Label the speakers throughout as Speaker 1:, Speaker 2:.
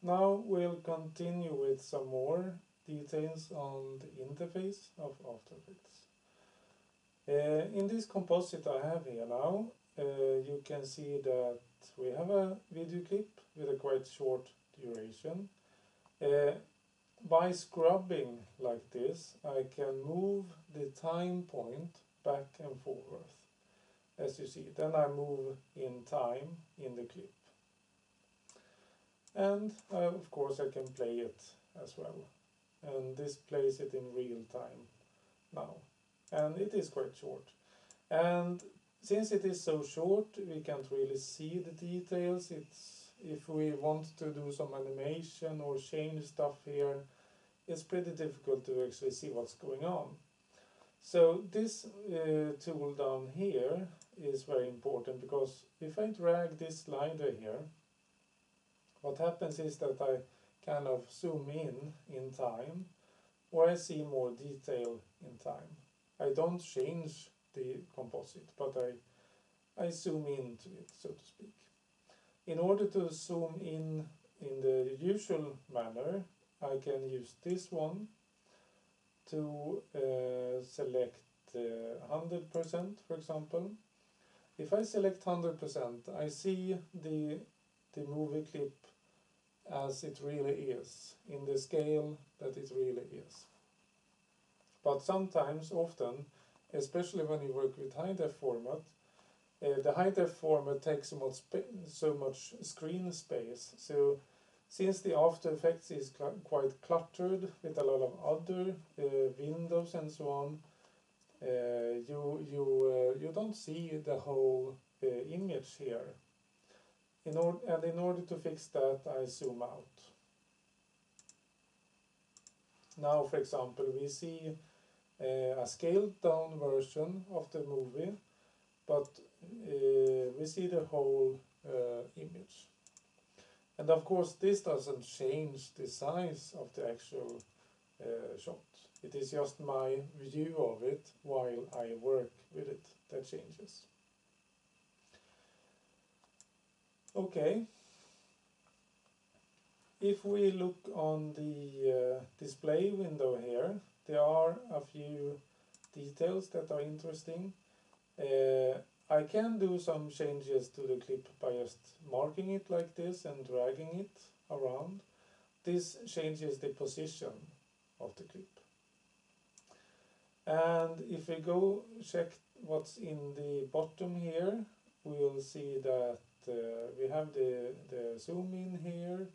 Speaker 1: Now we'll continue with some more details on the interface of After Effects. In this composite I have here now, you can see that we have a video clip with a quite short duration. By scrubbing like this, I can move the time point back and forth. As you see, then I move in time in the clip. And of course I can play it as well. And this plays it in real time now. And it is quite short. And since it is so short, we can't really see the details. If we want to do some animation or change stuff here, it's pretty difficult to actually see what's going on. So this tool down here is very important, because if I drag this slider here, what happens is that I kind of zoom in time, or I see more detail in time. I don't change the composite, but I zoom into it, so to speak. In order to zoom in the usual manner, I can use this one to select 100%, for example. If I select 100%, I see the movie clip as it really is, in the scale that it really is. But sometimes, often, especially when you work with high-def format, the high-def format takes so much screen space. So since the After Effects is quite cluttered with a lot of other windows and so on, you don't see the whole image here. In order to fix that, I zoom out. Now, for example, we see a scaled down version of the movie, but we see the whole image. And of course, this doesn't change the size of the actual shot. It is just my view of it while I work with it that changes. Okay. If we look on the display window here, there are a few details that are interesting. I can do some changes to the clip by just marking it like this and dragging it around. This changes the position of the clip. And if we go check what's in the bottom here, we'll see that we have the zoom in here.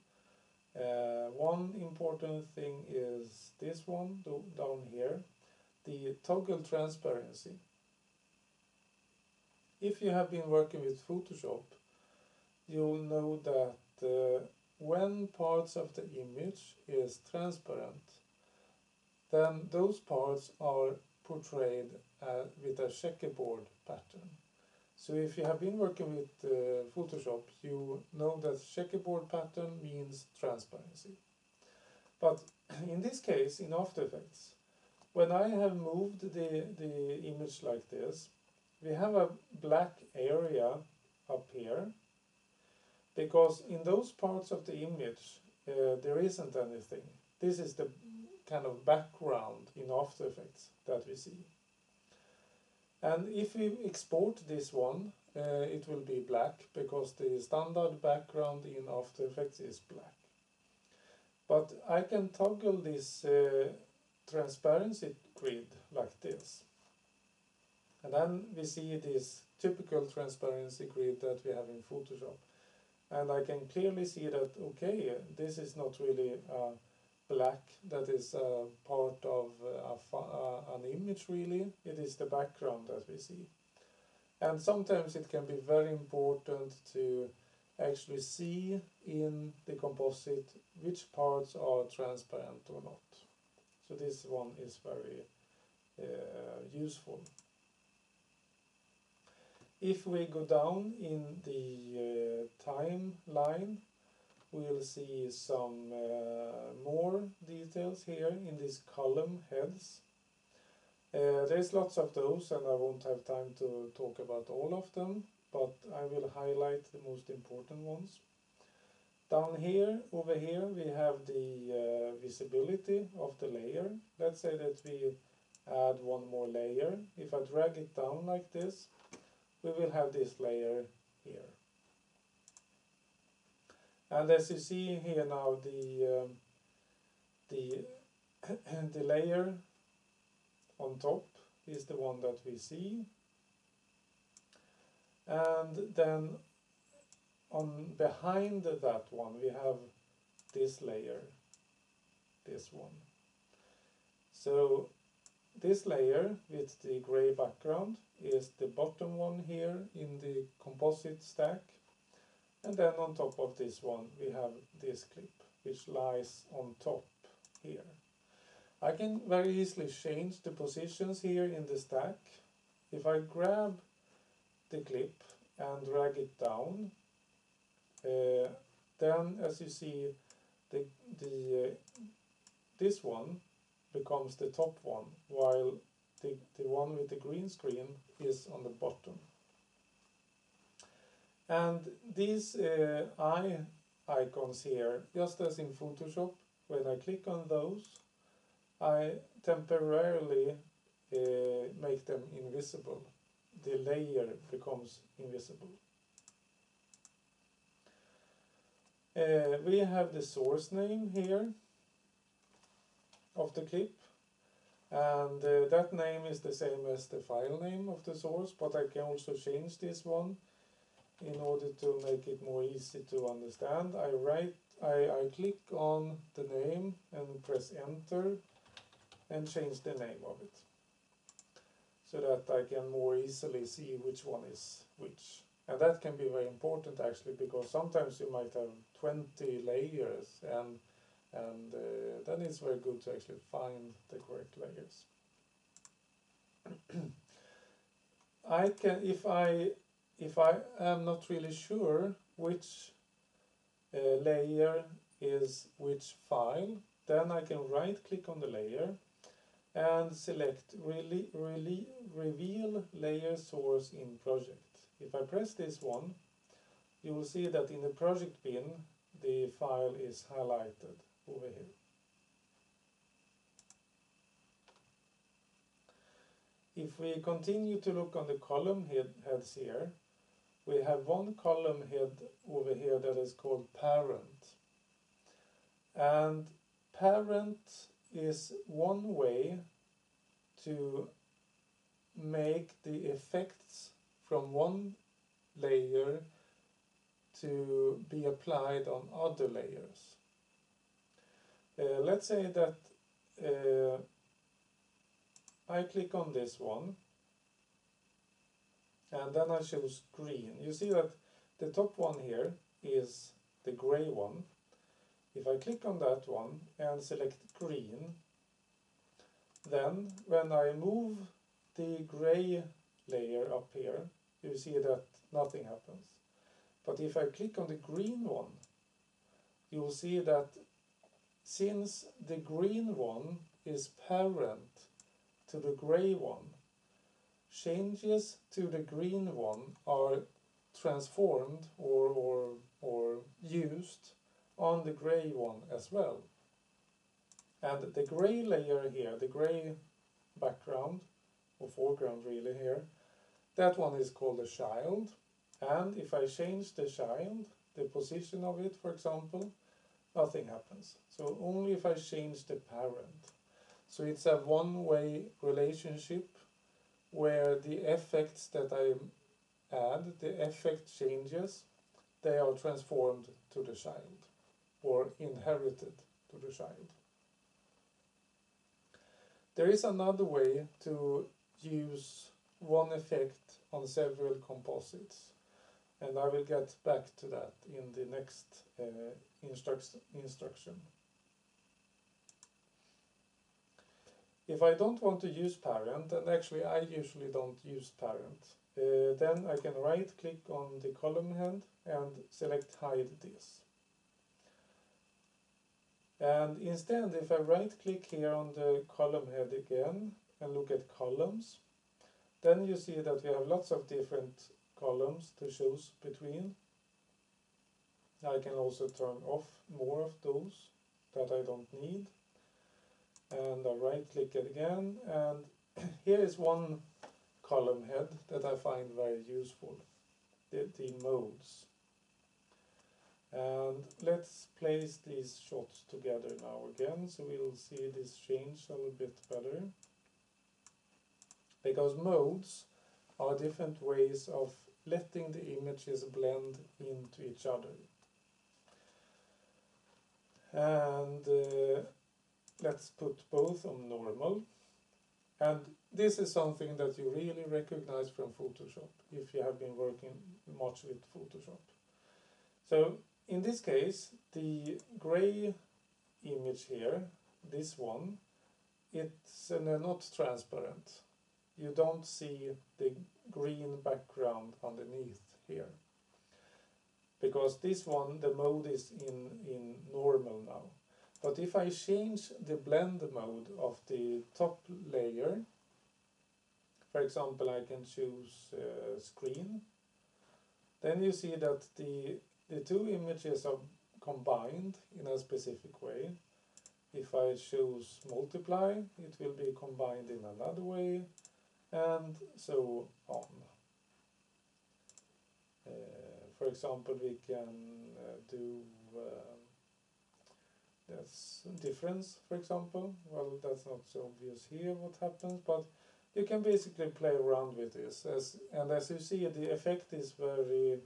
Speaker 1: One important thing is this one down here, the toggle transparency. If you have been working with Photoshop, you'll know that when parts of the image is transparent, then those parts are portrayed with a checkerboard pattern. So if you have been working with Photoshop, you know that checkerboard pattern means transparency. But in this case, in After Effects, when I have moved the image like this, we have a black area up here, because in those parts of the image there isn't anything. This is the kind of background in After Effects that we see. And if we export this one, it will be black, because the standard background in After Effects is black. But I can toggle this transparency grid like this. And then we see this typical transparency grid that we have in Photoshop. And I can clearly see that, okay, this is not really black, that is part of an image really. It is the background that we see. And sometimes it can be very important to actually see in the composite which parts are transparent or not. So this one is very useful. If we go down in the timeline, we'll see some more details here in these column heads. There's lots of those, and I won't have time to talk about all of them, but I will highlight the most important ones. Down here, over here, we have the visibility of the layer. Let's say that we add one more layer. If I drag it down like this, we will have this layer here. And as you see here now, the layer on top is the one that we see, and then on behind that one we have this layer, this one. So this layer with the gray background is the bottom one here in the composite stack, and then on top of this one we have this clip which lies on top here. I can very easily change the positions here in the stack. If I grab the clip and drag it down, then as you see, this one becomes the top one, while the one with the green screen is on the bottom. And these eye icons here, just as in Photoshop, when I click on those, I temporarily make them invisible. The layer becomes invisible. We have the source name here of the clip, and that name is the same as the file name of the source, but I can also change this one in order to make it more easy to understand. I click on the name and press enter and change the name of it, so that I can more easily see which one is which. And that can be very important actually, because sometimes you might have 20 layers, and then it's very good to actually find the correct layers. I can, if I am not really sure which layer is which file, then I can right click on the layer and select reveal layer source in project. If I press this one, you will see that in the project bin the file is highlighted over here. If we continue to look on the column heads here, we have one column head over here that is called parent. And parent is one way to make the effects from one layer to be applied on other layers. Let's say that I click on this one and then I choose green. You see that the top one here is the gray one. If I click on that one and select green, then when I move the gray layer up here, you see that nothing happens. But if I click on the green one, you will see that since the green one is parent to the gray one, changes to the green one are transformed or used on the gray one as well. And the gray layer here, the gray background, or foreground really here, that one is called a child. And if I change the child, the position of it, for example, nothing happens. So only if I change the parent. So it's a one-way relationship where the effects that I add, the effect changes, they are transformed to the child or inherited to the child. There is another way to use one effect on several composites, and I will get back to that in the next instruction. If I don't want to use parent, and actually I usually don't use parent, then I can right click on the column head and select hide this. And instead, if I right click here on the column head again and look at columns, then you see that we have lots of different columns to choose between. I can also turn off more of those that I don't need. And I right click it again, and here is one column head that I find very useful, the modes. And let's place these shots together now again, so we'll see this change a little bit better. Because modes are different ways of letting the images blend into each other. And let's put both on normal. And this is something that you really recognize from Photoshop if you have been working much with Photoshop. So in this case, the gray image here, this one, it's not transparent. You don't see the green background underneath here. Because this one, the mode is in normal now. But if I change the blend mode of the top layer, for example, I can choose screen, then you see that the two images are combined in a specific way. If I choose multiply, it will be combined in another way, and so on. For example, we can do that's difference, for example. Well, that's not so obvious here what happens, but you can basically play around with this. And as you see, the effect is very,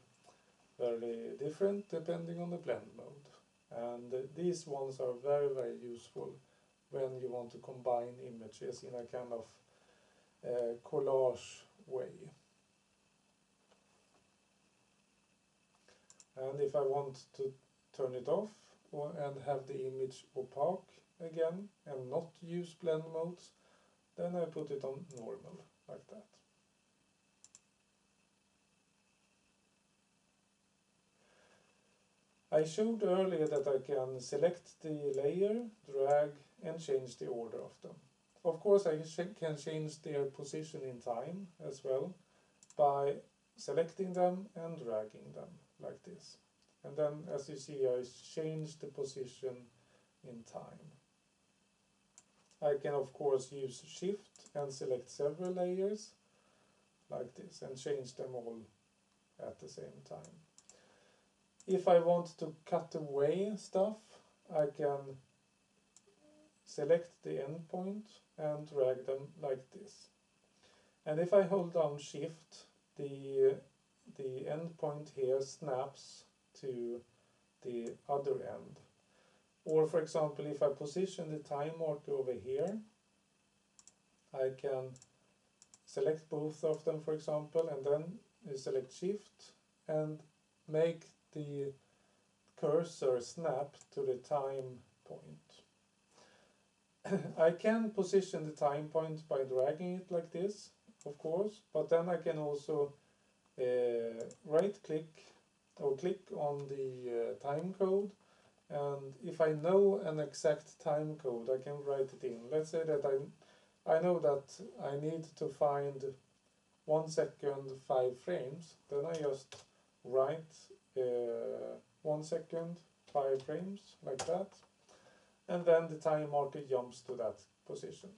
Speaker 1: very different depending on the blend mode. And these ones are very, very useful when you want to combine images in a kind of collage way. And if I want to turn it off and have the image opaque again and not use blend modes, then I put it on normal, like that. I showed earlier that I can select the layer, drag, and change the order of them. Of course, I can change their position in time as well by selecting them and dragging them like this. And then, as you see, I change the position in time. I can, of course, use Shift and select several layers like this and change them all at the same time. If I want to cut away stuff, I can select the endpoint and drag them like this. And if I hold down Shift, the endpoint here snaps to the other end. Or for example, if I position the time marker over here, I can select both of them, for example, and then select Shift and make the cursor snap to the time point. I can position the time point by dragging it like this, of course, but then I can also right click or click on the time code, and if I know an exact time code, I can write it in. Let's say that I know that I need to find 1 second 5 frames, then I just write 1 second 5 frames like that, and then the time marker jumps to that position.